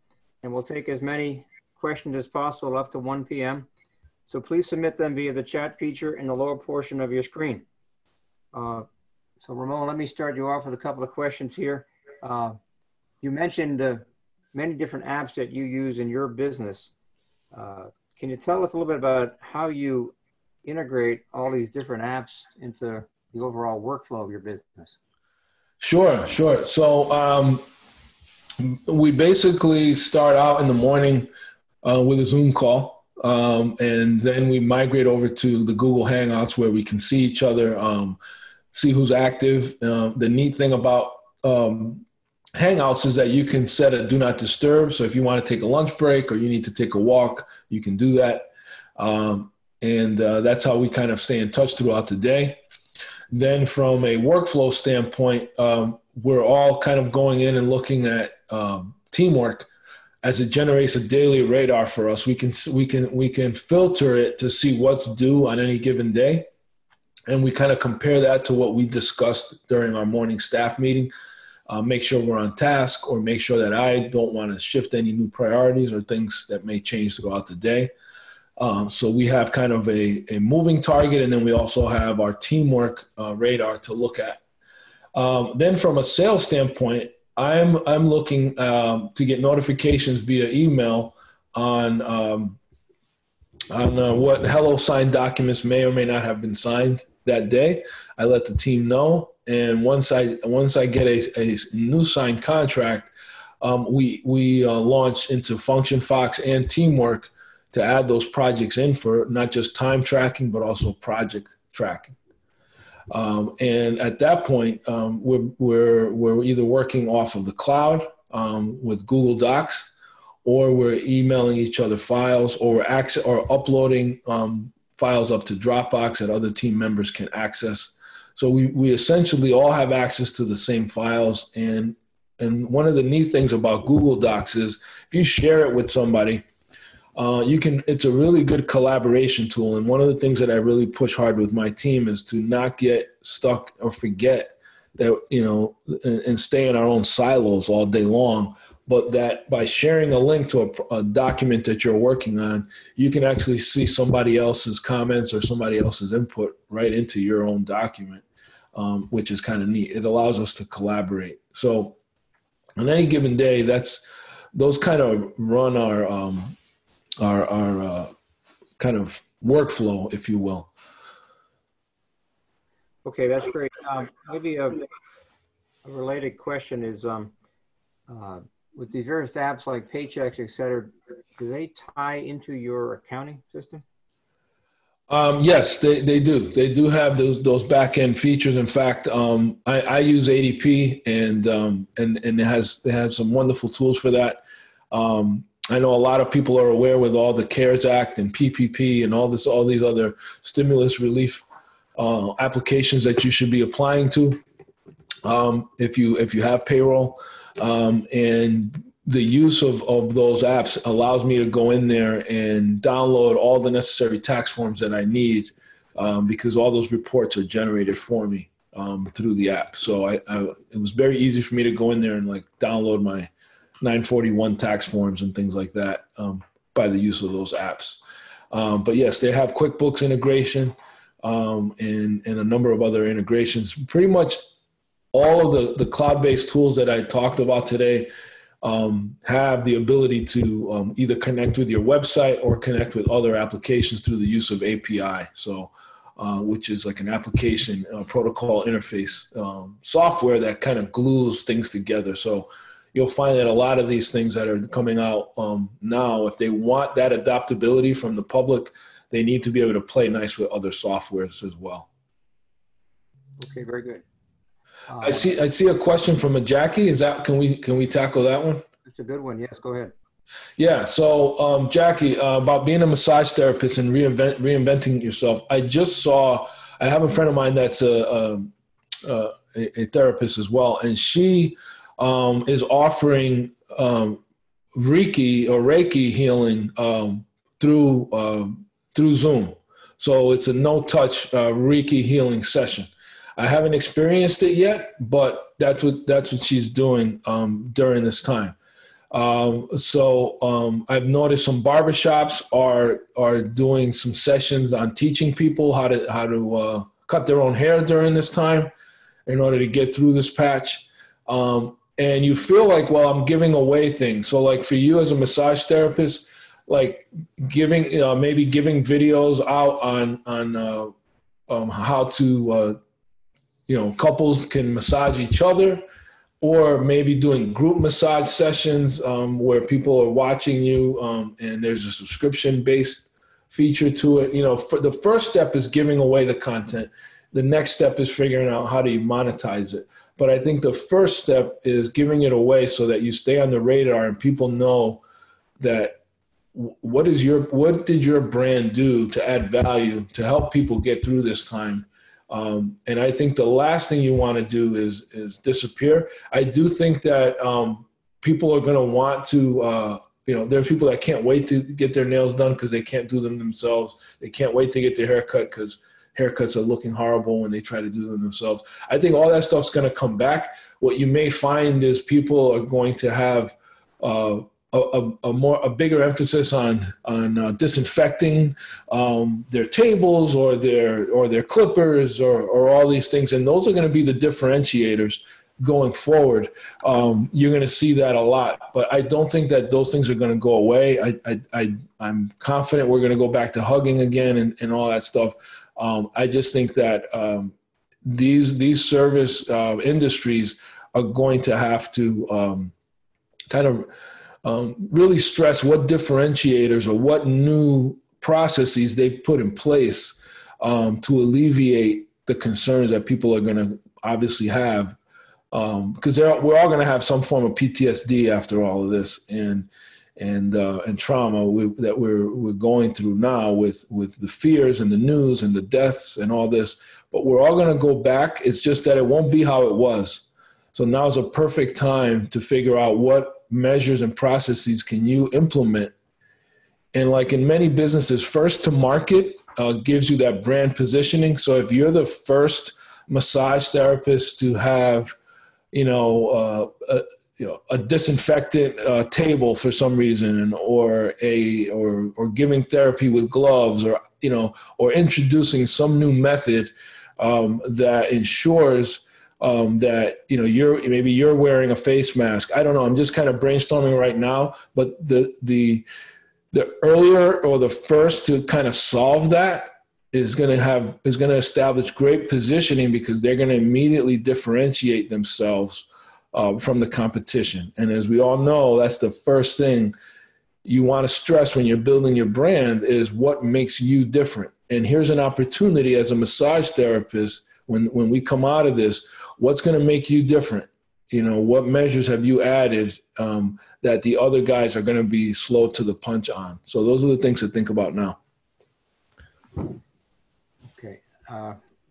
and we'll take as many questions as possible up to 1 p.m. So please submit them via the chat feature in the lower portion of your screen. So Ramon, let me start you off with a couple of questions here. You mentioned many different apps that you use in your business. Can you tell us a little bit about how you integrate all these different apps into the overall workflow of your business? Sure. So we basically start out in the morning with a Zoom call, and then we migrate over to the Google Hangouts where we can see each other, see who's active. The neat thing about Hangouts is that you can set a do not disturb. So if you want to take a lunch break or you need to take a walk, you can do that. And that's how we kind of stay in touch throughout the day. Then from a workflow standpoint, we're all kind of going in and looking at teamwork as it generates a daily radar for us. We can filter it to see what's due on any given day. And we kind of compare that to what we discussed during our morning staff meeting. Make sure we're on task, or make sure that I don't want to shift any new priorities or things that may change throughout the day. So we have kind of a moving target, and then we also have our teamwork radar to look at. Then from a sales standpoint, I'm looking to get notifications via email on what Hello Sign documents may or may not have been signed that day. I let the team know. And once I get a new signed contract, we launch into Function Fox and Teamwork to add those projects in for not just time tracking, but also project tracking. And at that point, we're either working off of the cloud with Google Docs, or we're emailing each other files, or uploading files up to Dropbox that other team members can access. So we essentially all have access to the same files. And one of the neat things about Google Docs is if you share it with somebody, it's a really good collaboration tool. And one of the things that I really push hard with my team is to not get stuck or forget that, and stay in our own silos all day long, but that by sharing a link to a document that you're working on, you can actually see somebody else's comments or somebody else's input right into your own document, which is kind of neat. It allows us to collaborate. So on any given day, those kind of run our kind of workflow, if you will. Okay, that's great. Maybe a related question is, with these various apps like Paychecks, et cetera, do they tie into your accounting system? Yes, they do. They do have those back end features. In fact, I use ADP, and they have some wonderful tools for that. I know a lot of people are aware with all the CARES Act and PPP and all these other stimulus relief applications that you should be applying to if you have payroll. And the use of those apps allows me to go in there and download all the necessary tax forms that I need, because all those reports are generated for me through the app. So it was very easy for me to go in there and download my 941 tax forms and things like that by the use of those apps. But yes, they have QuickBooks integration and a number of other integrations. Pretty much all of the cloud-based tools that I talked about today have the ability to either connect with your website or connect with other applications through the use of API. So, which is like an application protocol interface software that kind of glues things together. So you'll find that a lot of these things that are coming out now, if they want that adaptability from the public, they need to be able to play nice with other softwares as well. Okay, very good. I see a question from a Jackie. Can we tackle that one? That's a good one. Yes, go ahead. Yeah. So Jackie, about being a massage therapist and reinventing yourself. I have a friend of mine that's a therapist as well, and she is offering Reiki healing through Zoom. So it's a no-touch Reiki healing session. I haven't experienced it yet, but that's what she's doing during this time. So I've noticed some barbershops are doing some sessions on teaching people how to cut their own hair during this time in order to get through this patch. And you feel like, well, I'm giving away things. So like for you as a massage therapist, like giving, maybe giving videos out on how to, couples can massage each other, or maybe doing group massage sessions where people are watching you, and there's a subscription-based feature to it. For the first step is giving away the content. The next step is figuring out how do you monetize it. But I think the first step is giving it away so that you stay on the radar and people know that what did your brand do to add value to help people get through this time. And I think the last thing you want to do is disappear. I do think that people are going to want to, there's people that can't wait to get their nails done because they can't do them themselves. They can't wait to get their hair cut because haircuts are looking horrible when they try to do them themselves. I think all that stuff's going to come back. What you may find is people are going to have a bigger emphasis on disinfecting their tables or their clippers or all these things, and those are going to be the differentiators going forward. You're going to see that a lot, but I don't think that those things are going to go away. I'm confident we're going to go back to hugging again and all that stuff. I just think that these service industries are going to have to kind of really stress what differentiators or what new processes they've put in place to alleviate the concerns that people are going to obviously have, because we're all going to have some form of PTSD after all of this and trauma that we're going through now with the fears and the news and the deaths and all this. But we're all going to go back. It's just that it won't be how it was. So now is a perfect time to figure out what measures and processes can you implement. And like in many businesses, first to market gives you that brand positioning. So if you're the first massage therapist to have, a disinfectant table for some reason, or giving therapy with gloves, or introducing some new method that ensures that you're wearing a face mask. I don't know. I'm just kind of brainstorming right now. But the earlier or the first to kind of solve that is going to establish great positioning, because they're going to immediately differentiate themselves from the competition. And as we all know, that's the first thing you want to stress when you're building your brand, is what makes you different. And here's an opportunity as a massage therapist, when we come out of this, what's going to make you different? What measures have you added that the other guys are going to be slow to the punch on? So those are the things to think about now. Okay,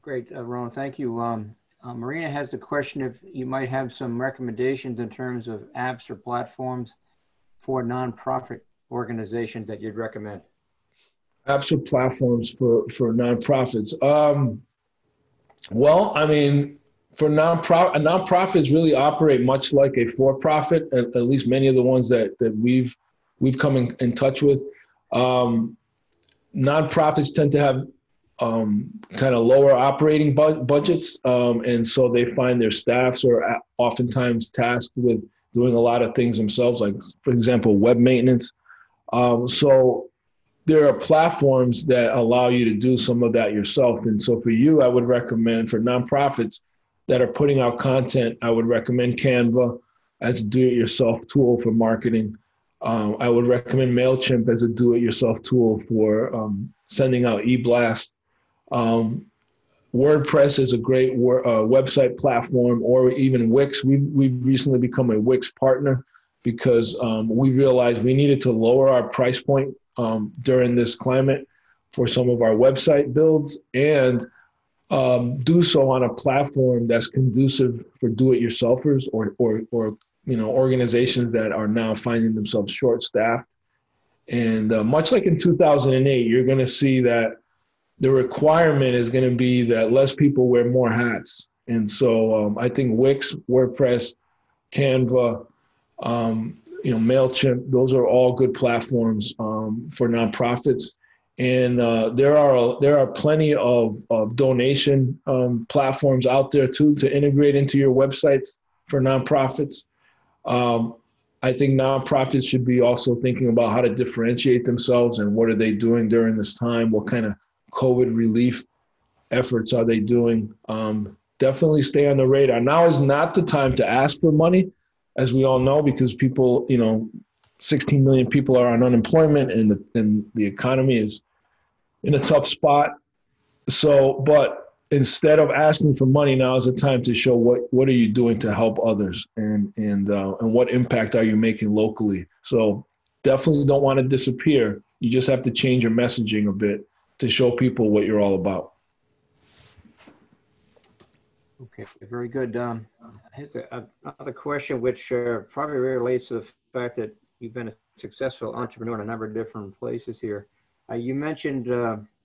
great, Ramon, thank you. Marina has the question if you might have some recommendations in terms of apps or platforms for nonprofit organizations that you'd recommend. Apps or platforms for nonprofits. Well, I mean, for nonprofits really operate much like a for-profit, at least many of the ones that we've come in touch with. Nonprofits tend to have kind of lower operating budgets, and so they find their staffs are oftentimes tasked with doing a lot of things themselves, like, for example, web maintenance. So there are platforms that allow you to do some of that yourself. And so for you, I would recommend, for nonprofits that are putting out content, I would recommend Canva as a do-it-yourself tool for marketing. I would recommend MailChimp as a do-it-yourself tool for sending out e-blasts. WordPress is a great website platform, or even Wix. We've recently become a Wix partner because we realized we needed to lower our price point during this climate for some of our website builds, and do so on a platform that's conducive for do-it-yourselfers or organizations that are now finding themselves short-staffed. And much like in 2008, you're going to see that the requirement is going to be that less people wear more hats. And so I think Wix, WordPress, Canva, MailChimp, those are all good platforms for nonprofits. And there are plenty of donation platforms out there too to integrate into your websites for nonprofits. I think nonprofits should be also thinking about how to differentiate themselves and what are they doing during this time? What kind of COVID relief efforts are they doing? Definitely stay on the radar. Now is not the time to ask for money, as we all know, because people, 16 million people are on unemployment and the economy is in a tough spot. So, but instead of asking for money, now is the time to show what are you doing to help others and what impact are you making locally. So definitely don't want to disappear. You just have to change your messaging a bit to show people what you're all about. Okay, very good. Here's another question, which probably relates to the fact that you've been a successful entrepreneur in a number of different places here. You mentioned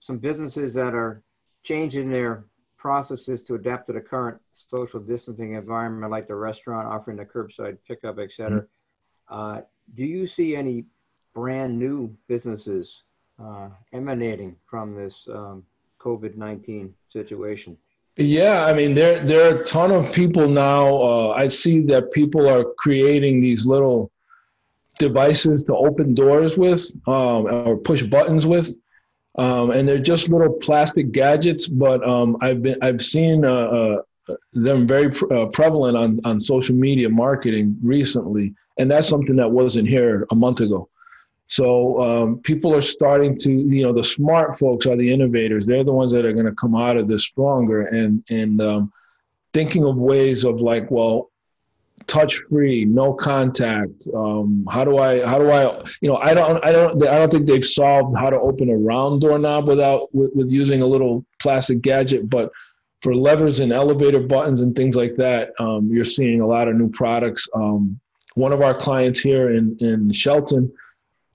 some businesses that are changing their processes to adapt to the current social distancing environment, like the restaurant offering the curbside pickup, et cetera. Do you see any brand new businesses emanating from this COVID-19 situation? Yeah, I mean, there are a ton of people now. I see that people are creating these little devices to open doors with or push buttons with. And they're just little plastic gadgets, but I've seen them very prevalent on social media marketing recently, and that's something that wasn't here a month ago. So people are starting to, the smart folks are the innovators. They're the ones that are going to come out of this stronger and thinking of ways of like, well, touch free, no contact. How do I, I don't think they've solved how to open a round doorknob with using a little plastic gadget, but for levers and elevator buttons and things like that, you're seeing a lot of new products. One of our clients here in Shelton,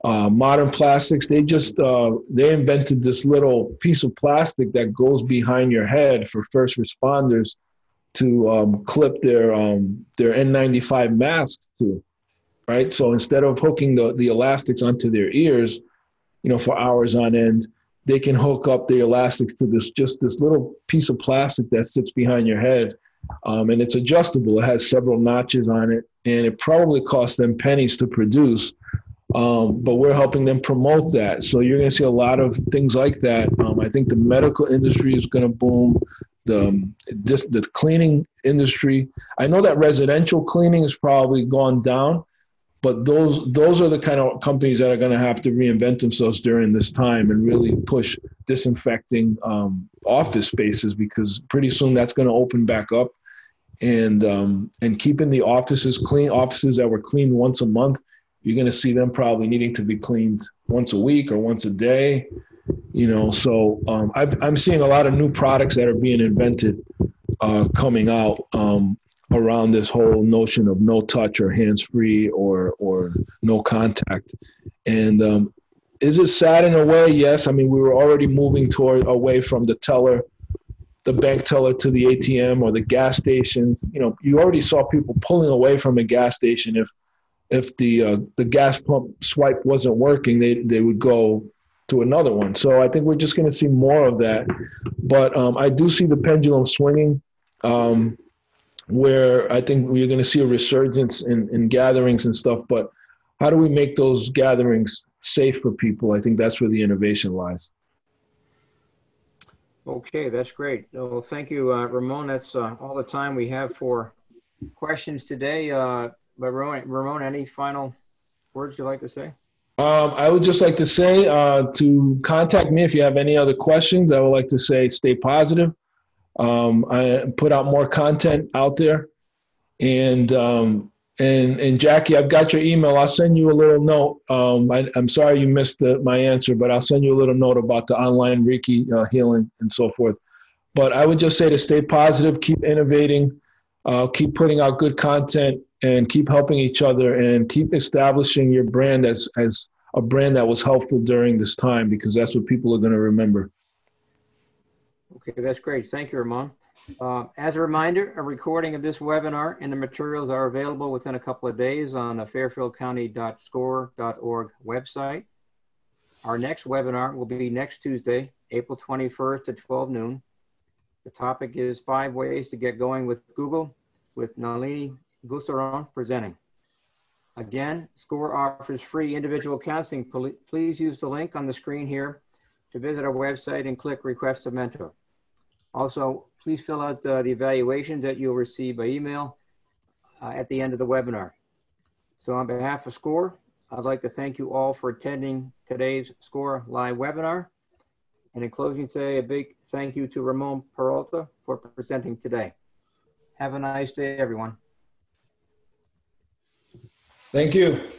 Modern Plastics, they invented this little piece of plastic that goes behind your head for first responders to clip their N95 masks to, right? So instead of hooking the elastics onto their ears, for hours on end, they can hook up the elastics to this little piece of plastic that sits behind your head. And it's adjustable. It has several notches on it, and it probably costs them pennies to produce. But we're helping them promote that. So you're going to see a lot of things like that. I think the medical industry is going to boom. The cleaning industry. I know that residential cleaning has probably gone down, but those are the kind of companies that are going to have to reinvent themselves during this time and really push disinfecting office spaces, because pretty soon that's going to open back up, and keeping the offices clean. Offices that were cleaned once a month, you're going to see them probably needing to be cleaned once a week or once a day. So I'm seeing a lot of new products that are being invented coming out around this whole notion of no touch or hands-free or no contact. And is it sad in a way? Yes. I mean, we were already moving away from the bank teller to the ATM or the gas stations. You already saw people pulling away from a gas station if the gas pump swipe wasn't working, they would go to another one. So I think we're just going to see more of that. But I do see the pendulum swinging, where I think we're going to see a resurgence in gatherings and stuff. But how do we make those gatherings safe for people? I think that's where the innovation lies. Okay, that's great. Well, thank you, Ramon. That's all the time we have for questions today. But Ramon, any final words you'd like to say? I would just like to say to contact me if you have any other questions. I would like to say stay positive. I put out more content out there. And Jackie, I've got your email. I'll send you a little note. I'm sorry you missed my answer, but I'll send you a little note about the online Reiki healing and so forth. But I would just say to stay positive, keep innovating, keep putting out good content, and keep helping each other, and keep establishing your brand as a brand that was helpful during this time, because that's what people are going to remember. Okay, that's great. Thank you, Ramon. As a reminder, a recording of this webinar and the materials are available within a couple of days on the fairfieldcounty.score.org website. Our next webinar will be next Tuesday, April 21st at 12 noon. The topic is 5 ways to get going with Google, with Nalini Gusaran presenting. Again, SCORE offers free individual counseling. Please use the link on the screen here to visit our website and click Request a Mentor. Also, please fill out the evaluation that you'll receive by email at the end of the webinar. So on behalf of SCORE, I'd like to thank you all for attending today's SCORE live webinar. And in closing today, a big thank you to Ramon Peralta for presenting today. Have a nice day, everyone. Thank you.